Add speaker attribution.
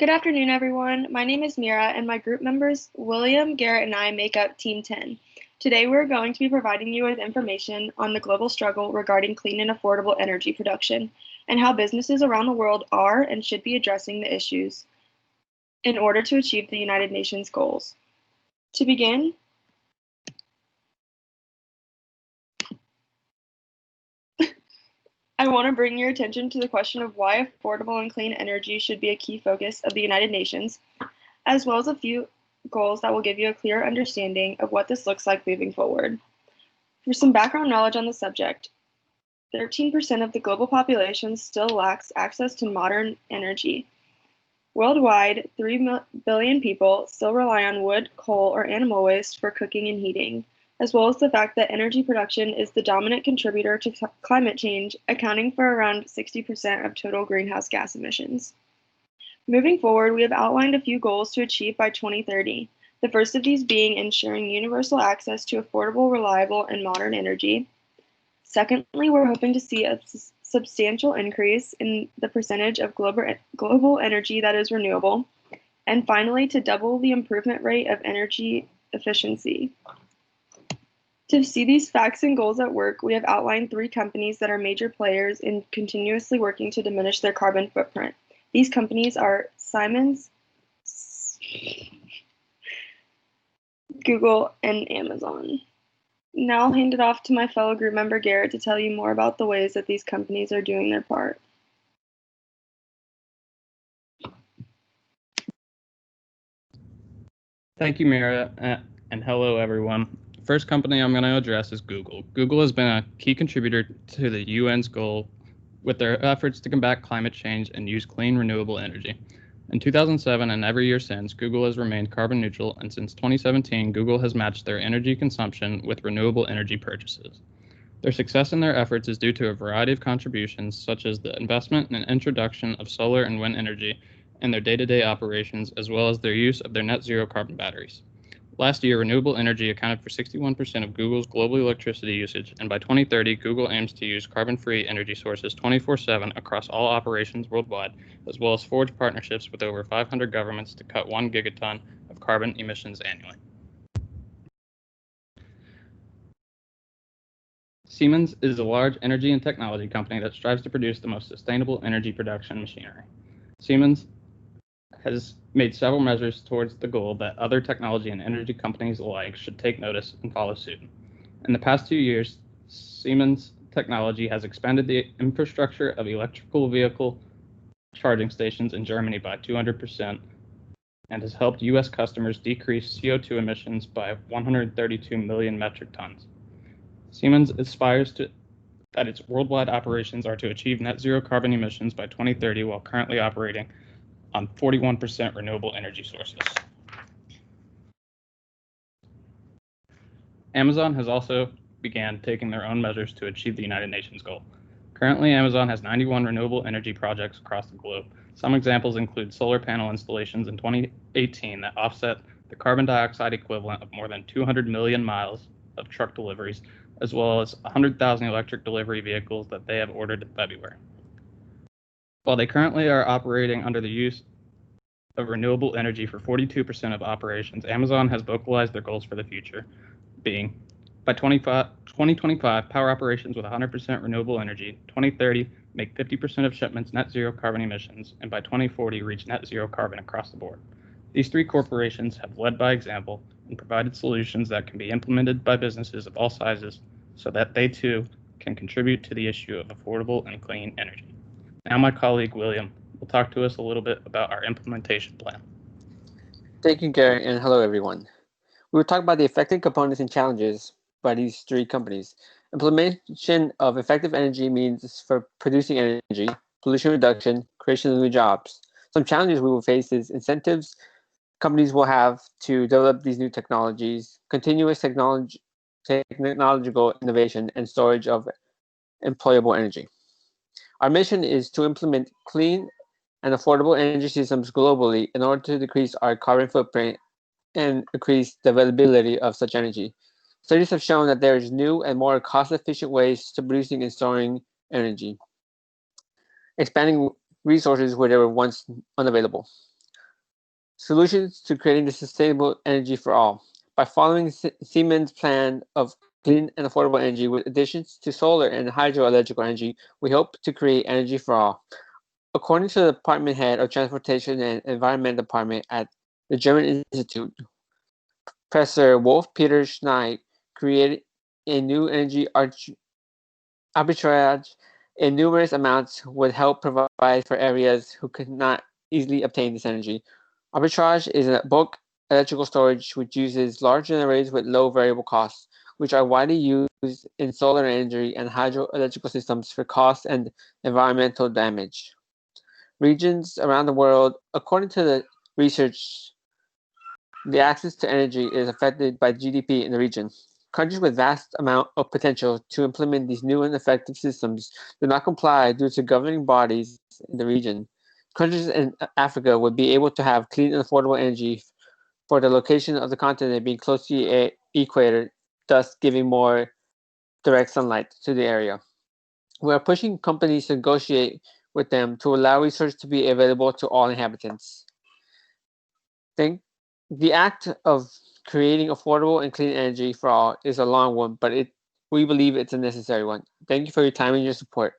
Speaker 1: Good afternoon, everyone. My name is Mira, and my group members, William, Garrett, and I make up Team 10. Today, we're going to be providing you with information on the global struggle regarding clean and affordable energy production and how businesses around the world are and should be addressing the issues in order to achieve the United Nations goals. To begin, I want to bring your attention to the question of why affordable and clean energy should be a key focus of the United Nations, as well as a few goals that will give you a clear understanding of what this looks like moving forward. For some background knowledge on the subject, 13% of the global population still lacks access to modern energy. Worldwide, 3 billion people still rely on wood, coal, or animal waste for cooking and heating, as well as the fact that energy production is the dominant contributor to climate change, accounting for around 60% of total greenhouse gas emissions. Moving forward, we have outlined a few goals to achieve by 2030. The first of these being ensuring universal access to affordable, reliable, and modern energy. Secondly, we're hoping to see a substantial increase in the percentage of global energy that is renewable. And finally, to double the improvement rate of energy efficiency. To see these facts and goals at work, we have outlined 3 companies that are major players in continuously working to diminish their carbon footprint. These companies are Siemens, Google, and Amazon. Now I'll hand it off to my fellow group member Garrett to tell you more about the ways that these companies are doing their part.
Speaker 2: Thank you, Mira, and hello, everyone. The first company I'm going to address is Google. Google has been a key contributor to the UN's goal with their efforts to combat climate change and use clean, renewable energy. In 2007 and every year since, Google has remained carbon neutral, and since 2017, Google has matched their energy consumption with renewable energy purchases. Their success in their efforts is due to a variety of contributions, such as the investment and introduction of solar and wind energy in their day-to-day operations, as well as their use of their net zero carbon batteries. Last year, renewable energy accounted for 61% of Google's global electricity usage, and by 2030, Google aims to use carbon-free energy sources 24/7 across all operations worldwide, as well as forge partnerships with over 500 governments to cut 1 gigaton of carbon emissions annually. Siemens is a large energy and technology company that strives to produce the most sustainable energy production machinery. Siemens has made several measures towards the goal that other technology and energy companies alike should take notice and follow suit. In the past 2 years, Siemens technology has expanded the infrastructure of electrical vehicle charging stations in Germany by 200% and has helped U.S. customers decrease CO2 emissions by 132 million metric tons. Siemens aspires that its worldwide operations are to achieve net zero carbon emissions by 2030 while currently operating on 41% renewable energy sources. Amazon has also began taking their own measures to achieve the United Nations goal. Currently, Amazon has 91 renewable energy projects across the globe. Some examples include solar panel installations in 2018 that offset the carbon dioxide equivalent of more than 200 million miles of truck deliveries, as well as 100,000 electric delivery vehicles that they have ordered in February. While they currently are operating under the use of renewable energy for 42% of operations, Amazon has vocalized their goals for the future, being by 2025, power operations with 100% renewable energy, 2030, make 50% of shipments net zero carbon emissions, and by 2040, reach net zero carbon across the board. These 3 corporations have led by example and provided solutions that can be implemented by businesses of all sizes so that they too can contribute to the issue of affordable and clean energy. Now my colleague William will talk to us a little bit about our implementation plan.
Speaker 3: Thank you, Gary, and hello, everyone. We will talk about the effective components and challenges by these 3 companies. Implementation of effective energy means for producing energy, pollution reduction, creation of new jobs. Some challenges we will face is incentives companies will have to develop these new technologies, continuous technological innovation, and storage of employable energy. Our mission is to implement clean and affordable energy systems globally in order to decrease our carbon footprint and increase the availability of such energy. Studies have shown that there is new and more cost-efficient ways to producing and storing energy, expanding resources where they were once unavailable. solutions to creating the sustainable energy for all. By following Siemens' plan of clean and affordable energy with additions to solar and hydroelectric energy, we hope to create energy for all. According to the department head of Transportation and Environment Department at the German Institute, Professor Wolf Peter Schneid created a new energy arbitrage in numerous amounts would help provide for areas who could not easily obtain this energy. Arbitrage is a bulk electrical storage which uses large generators with low variable costs, which are widely used in solar energy and hydroelectrical systems for cost and environmental damage. Regions around the world, according to the research, the access to energy is affected by GDP in the region. Countries with vast amount of potential to implement these new and effective systems do not comply due to governing bodies in the region. Countries in Africa would be able to have clean and affordable energy for the location of the continent being close to the equator, thus giving more direct sunlight to the area. We are pushing companies to negotiate with them to allow resources to be available to all inhabitants. The act of creating affordable and clean energy for all is a long one, but we believe it's a necessary one. Thank you for your time and your support.